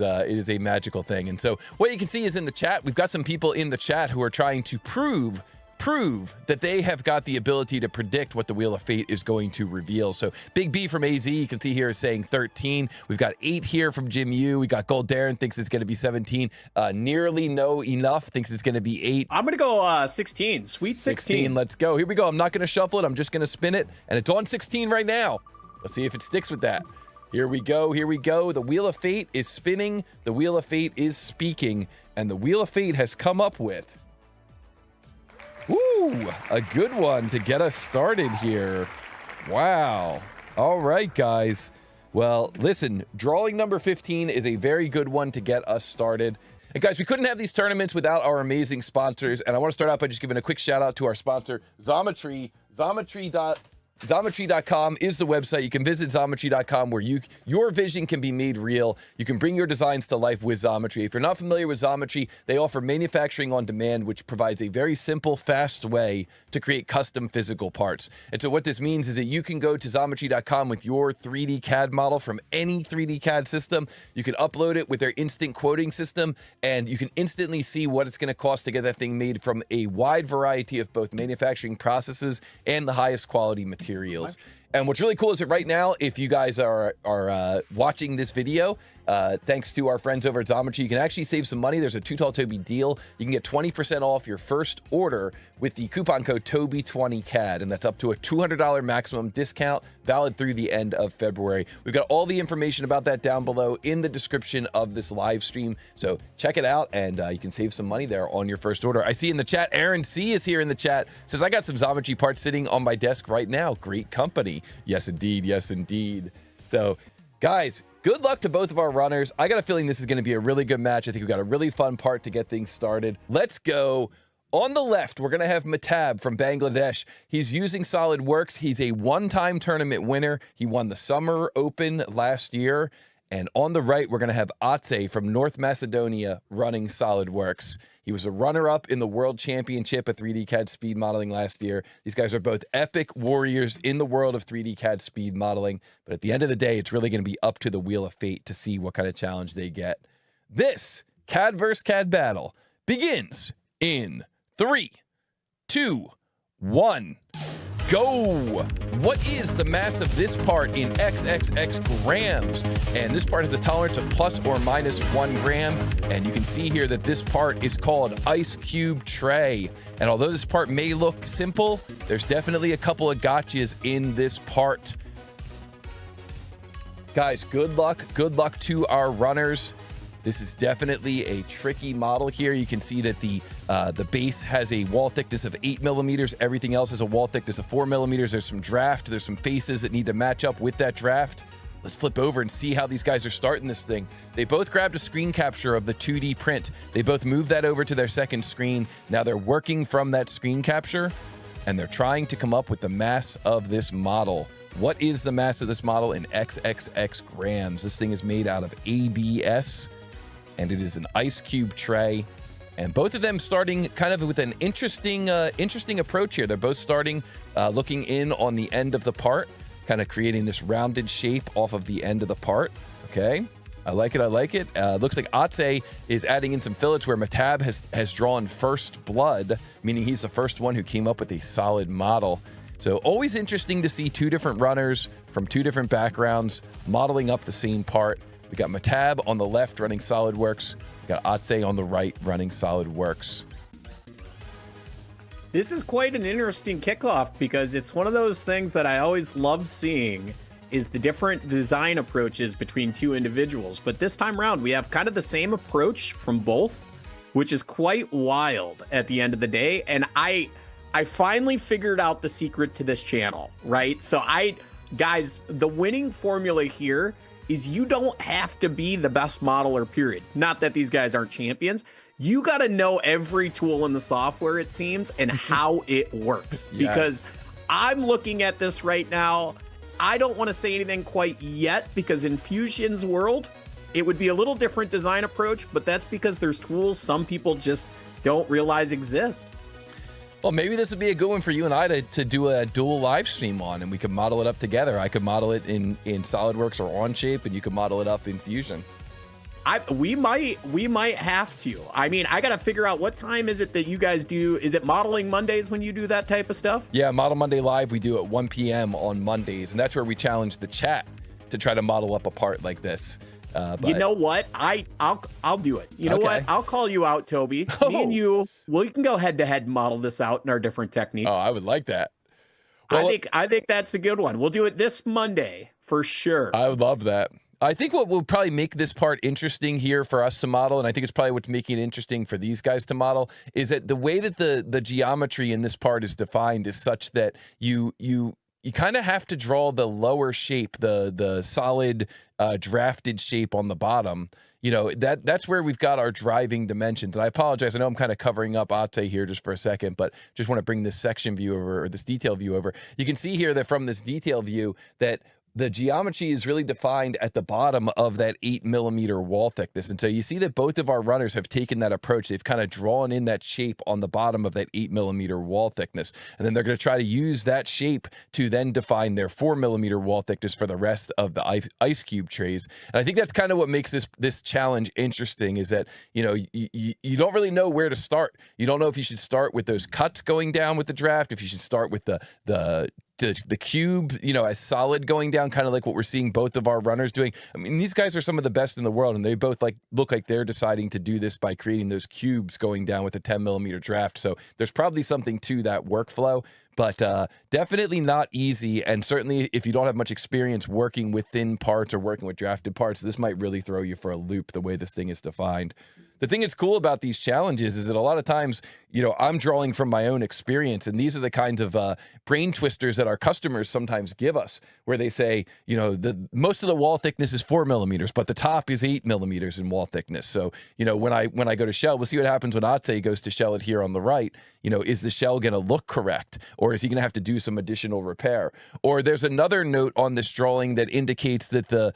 It is a magical thing. And so what you can see is in the chat, we've got some people in the chat who are trying to prove that they have got the ability to predict what the Wheel of Fate is going to reveal. So Big B from AZ, you can see here, is saying 13. We've got 8 here from Jim U. We got Gold Darren, thinks it's going to be 17. Nearly No Enough thinks it's going to be 8. I'm going to go 16. Sweet 16. Let's go. Here we go. I'm not going to shuffle it. I'm just going to spin it. And it's on 16 right now. Let's see if it sticks with that. Here we go. Here we go. The Wheel of Fate is spinning. The Wheel of Fate is speaking. And the Wheel of Fate has come up with... Woo! A good one to get us started here. Wow. All right, guys. Well, listen, drawing number 15 is a very good one to get us started. And guys, we couldn't have these tournaments without our amazing sponsors. And I want to start out by just giving a quick shout out to our sponsor, Xometry. Xometry.com is the website. You can visit Xometry.com where your vision can be made real. You can bring your designs to life with Xometry. If you're not familiar with Xometry, they offer manufacturing on demand, which provides a very simple, fast way to create custom physical parts. And so what this means is that you can go to Xometry.com with your 3D CAD model from any 3D CAD system. You can upload it with their instant quoting system, and you can instantly see what it's going to cost to get that thing made from a wide variety of both manufacturing processes and the highest quality materials. And what's really cool is that right now, if you guys are watching this video, thanks to our friends over at Xometry, you can actually save some money. There's a Too Tall Toby deal. You can get 20% off your first order with the coupon code Toby20CAD, and that's up to a $200 maximum discount, valid through the end of February. We've got all the information about that down below in the description of this live stream, so check it out, and you can save some money there on your first order. I see in the chat, Aaron C is here in the chat, says, I got some Xometry parts sitting on my desk right now. Great company. Yes, indeed. Yes, indeed. So, guys, good luck to both of our runners. I got a feeling this is going to be a really good match. I think we've got a really fun part to get things started. Let's go. On the left, we're going to have Mehtab from Bangladesh. He's using SolidWorks. He's a one-time tournament winner. He won the Summer Open last year. And on the right, we're going to have Atse from North Macedonia running SolidWorks. He was a runner-up in the World Championship at 3D CAD speed modeling last year. These guys are both epic warriors in the world of 3D CAD speed modeling. But at the end of the day, it's really going to be up to the Wheel of Fate to see what kind of challenge they get. This CAD vs. CAD battle begins in 3, 2, 1. Go! What is the mass of this part in XXX grams? And this part has a tolerance of plus or minus 1 gram. And you can see here that this part is called Ice Cube Tray. And although this part may look simple, there's definitely a couple of gotchas in this part. Guys, good luck. Good luck to our runners. This is definitely a tricky model here. You can see that the base has a wall thickness of 8 millimeters. Everything else has a wall thickness of 4 millimeters. There's some draft. There's some faces that need to match up with that draft. Let's flip over and see how these guys are starting this thing. They both grabbed a screen capture of the 2D print. They both moved that over to their second screen. Now they're working from that screen capture, and they're trying to come up with the mass of this model. What is the mass of this model in XXX grams? This thing is made out of ABS, and it is an ice cube tray. And both of them starting kind of with an interesting approach here. They're both starting looking in on the end of the part, kind of creating this rounded shape off of the end of the part. Okay, I like it. I like it. Looks like Atse is adding in some fillets where Mehtab has drawn first blood, meaning he's the first one who came up with a solid model. So always interesting to see two different runners from two different backgrounds modeling up the same part. We got Mehtab on the left running SolidWorks. We got Atse on the right running SolidWorks. This is quite an interesting kickoff because it's one of those things that I always love seeing is the different design approaches between two individuals. But this time around, we have kind of the same approach from both, which is quite wild at the end of the day. And I finally figured out the secret to this channel, right? So guys, the winning formula here is you don't have to be the best modeler, period. Not that these guys aren't champions. You got to know every tool in the software, it seems, and how it works. Yes. Because I'm looking at this right now. I don't want to say anything quite yet because in Fusion's world, it would be a little different design approach, but that's because there's tools some people just don't realize exist. Well, maybe this would be a good one for you and I to do a dual live stream on, and we could model it up together. I could model it in SolidWorks or Onshape, and you could model it up in Fusion. We might have to. I mean, I got to figure out what time is it that you guys do. Is it Modeling Mondays when you do that type of stuff? Yeah, Model Monday Live, we do at 1 p.m. on Mondays, and that's where we challenge the chat to try to model up a part like this. But you know what? I'll do it. You know what? I'll call you out, Toby. Me and you, we can go head to head and model this out in our different techniques. Oh, I would like that. Well, I think that's a good one. We'll do it this Monday for sure. I would love that. I think what will probably make this part interesting here for us to model, and I think it's probably what's making it interesting for these guys to model, is that the way that the geometry in this part is defined is such that you kind of have to draw the lower shape, the solid drafted shape on the bottom. You know, that's where we've got our driving dimensions. And I apologize, I know I'm kind of covering up Ate here just for a second, but just want to bring this section view over, or this detail view over. You can see here that from this detail view that the geometry is really defined at the bottom of that 8mm wall thickness. And so you see that both of our runners have taken that approach. They've kind of drawn in that shape on the bottom of that 8mm wall thickness. And then they're going to try to use that shape to then define their 4mm wall thickness for the rest of the ice cube trays. And I think that's kind of what makes this challenge interesting, is that, you know, you don't really know where to start. You don't know if you should start with those cuts going down with the draft, if you should start with the cube, you know, as solid going down, kind of like what we're seeing both of our runners doing. I mean, these guys are some of the best in the world, and they both look like they're deciding to do this by creating those cubes going down with a 10mm draft. So there's probably something to that workflow, but definitely not easy. And certainly if you don't have much experience working with thin parts or working with drafted parts, this might really throw you for a loop the way this thing is defined. The thing that's cool about these challenges is that a lot of times, you know, I'm drawing from my own experience, and these are the kinds of brain twisters that our customers sometimes give us, where they say, you know, most of the wall thickness is 4mm, but the top is 8mm in wall thickness. So, you know, when I go to shell, we'll see what happens when Ate goes to shell it here on the right. You know, is the shell going to look correct, or is he going to have to do some additional repair? Or there's another note on this drawing that indicates that the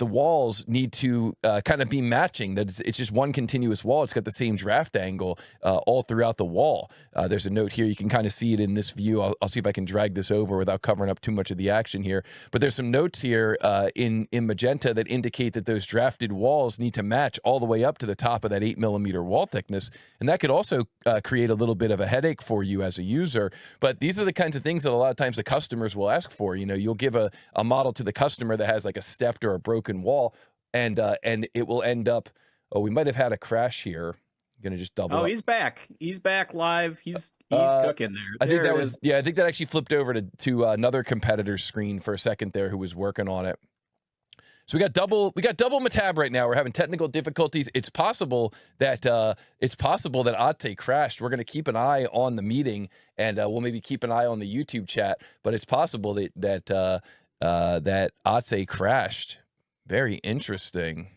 walls need to kind of be matching. That it's just one continuous wall. It's got the same draft angle all throughout the wall. There's a note here. You can kind of see it in this view. I'll see if I can drag this over without covering up too much of the action here. But there's some notes here in magenta that indicate that those drafted walls need to match all the way up to the top of that 8mm wall thickness. And that could also create a little bit of a headache for you as a user. But these are the kinds of things that a lot of times the customers will ask for. You know, you'll give a model to the customer that has like a stepped or a broken wall, and it will end up, oh, we might have had a crash here. I'm gonna just double. Oh, up. He's back. He's back live. He's cooking there. I think that was, yeah, I think that actually flipped over to another competitor's screen for a second there who was working on it. So we got double Mehtab right now. We're having technical difficulties. It's possible that Ate crashed. We're going to keep an eye on the meeting, and we'll maybe keep an eye on the YouTube chat. But it's possible that Ate crashed. Very interesting.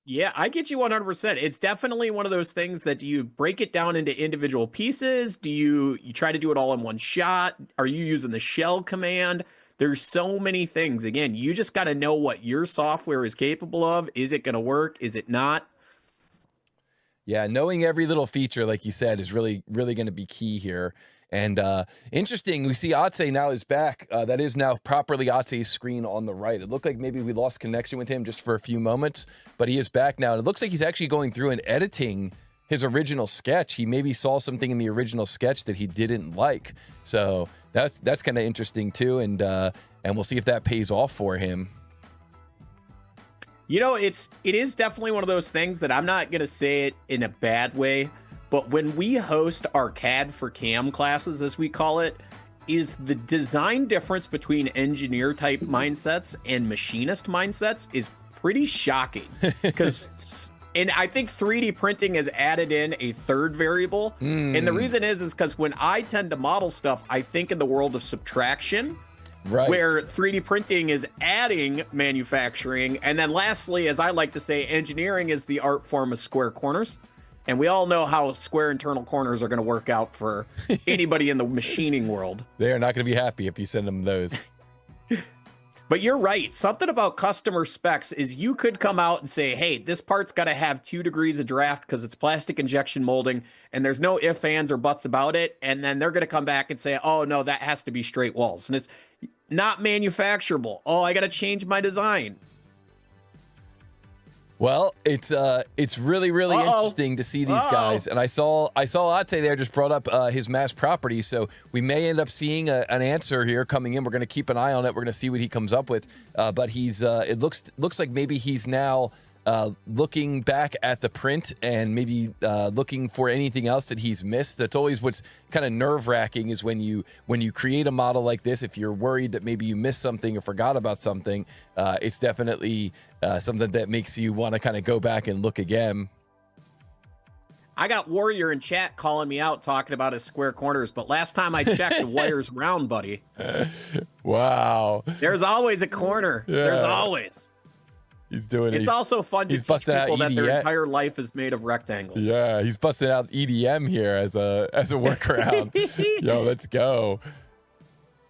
Yeah, I get you 100%. It's definitely one of those things that, do you break it down into individual pieces? Do you try to do it all in one shot? Are you using the shell command? There's so many things. Again, you just got to know what your software is capable of. Is it going to work? Is it not? Yeah, knowing every little feature, like you said, is really, really going to be key here. And interesting, we see Ate now is back. That is now properly Ate's screen on the right. It looked like maybe we lost connection with him just for a few moments, but he is back now. And it looks like he's actually going through and editing his original sketch. He maybe saw something in the original sketch that he didn't like. So that's kind of interesting too. And we'll see if that pays off for him. You know, it is definitely one of those things that, I'm not going to say it in a bad way, but when we host our CAD for CAM classes, as we call it, is the design difference between engineer type mindsets and machinist mindsets is pretty shocking. Because, and I think 3D printing has added in a third variable. And the reason is because when I tend to model stuff, I think in the world of subtraction. Right. Where 3D printing is adding manufacturing. And then lastly, as I like to say, engineering is the art form of square corners. And we all know how square internal corners are going to work out for anybody in the machining world. They are not going to be happy if you send them those. But you're right. Something about customer specs is you could come out and say, hey, this part's got to have 2 degrees of draft because it's plastic injection molding, and there's no ifs, ands, or buts about it. And then they're going to come back and say, oh, no, that has to be straight walls. And it's not manufacturable. Oh, I got to change my design. Well, it's really interesting to see these guys, and I saw Ate there just brought up his mass property, so we may end up seeing an answer here coming in. We're going to keep an eye on it. We're going to see what he comes up with, but he's it looks like maybe he's now looking back at the print and maybe looking for anything else that he's missed. That's always what's kind of nerve-wracking, is when you create a model like this, if you're worried that maybe you missed something or forgot about something, it's definitely something that makes you want to kind of go back and look again. I got Warrior in chat calling me out, talking about his square corners, but last time I checked, the wire's round, buddy. Wow. There's always a corner. Yeah. There's always. He's doing. It's also fun to teach people that their entire life is made of rectangles. Yeah, he's busting out EDM here as a workaround. Yo, let's go.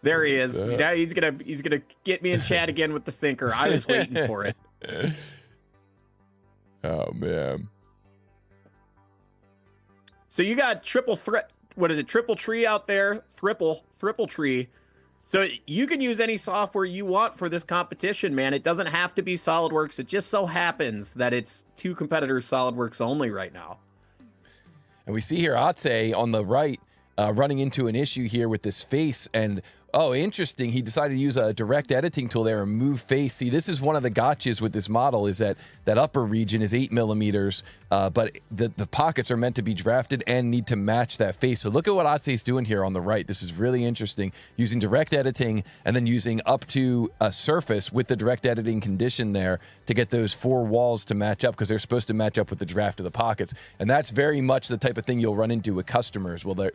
There he is. Now he's gonna get me in chat again with the sinker. I was waiting for it. Oh man. So you got triple tree out there? Triple tree. So you can use any software you want for this competition, man. It doesn't have to be SolidWorks. It just so happens that it's two competitors SolidWorks only right now. And we see here Ate on the right running into an issue here with this face, and oh, interesting. He decided to use a direct editing tool there and move face. See, this is one of the gotchas with this model, is that upper region is 8 millimeters, but the pockets are meant to be drafted and need to match that face. So look at what Ate's doing here on the right. This is really interesting, using direct editing and then using up to a surface with the direct editing condition there to get those 4 walls to match up, because they're supposed to match up with the draft of the pockets. And that's very much the type of thing you'll run into with customers. Well,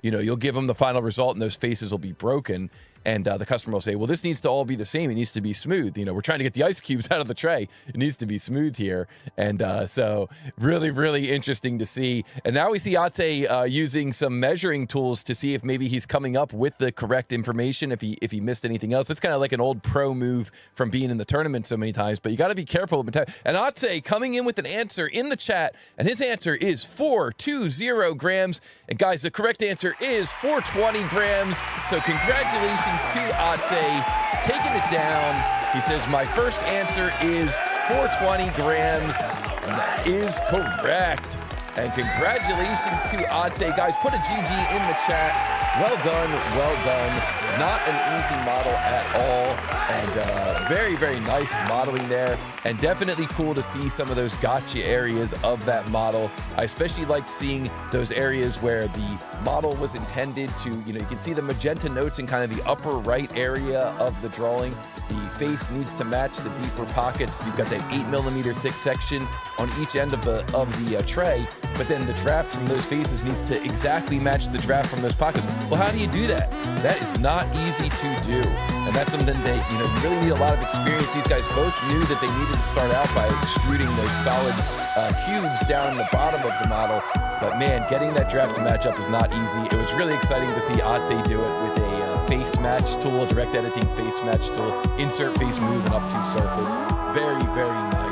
you'll give them the final result and those faces will be broken. And the customer will say, well, this needs to all be the same. It needs to be smooth. We're trying to get the ice cubes out of the tray. It needs to be smooth here. And so really interesting to see. And now we see Ate using some measuring tools to see if maybe he's coming up with the correct information, if he missed anything else. It's kind of like an old pro move from being in the tournament so many times, but you got to be careful. And Ate coming in with an answer in the chat, and his answer is 420 grams. And guys, the correct answer is 420 grams. So congratulations to Ate, taking it down. He says, my first answer is 420 grams, and that is correct. And congratulations to Ate. Guys, put a GG in the chat. Well done, well done. Not an easy model at all, and very nice modeling there, and definitely cool to see some of those gotcha areas of that model. I especially liked seeing those areas where the model was intended to, you can see the magenta notes in kind of the upper right area of the drawing. The face needs to match the deeper pockets. You've got that 8 millimeter thick section on each end of the tray, but then the draft from those faces needs to exactly match the draft from those pockets. Well, how do you do that? That is not easy to do, and that's something that you really need a lot of experience. These guys both knew that they needed to start out by extruding those solid cubes down in the bottom of the model, but man, getting that draft to match up is not easy. It was really exciting to see Ate do it with a face match tool, a direct editing face match tool, insert face move and up to surface. Very nice.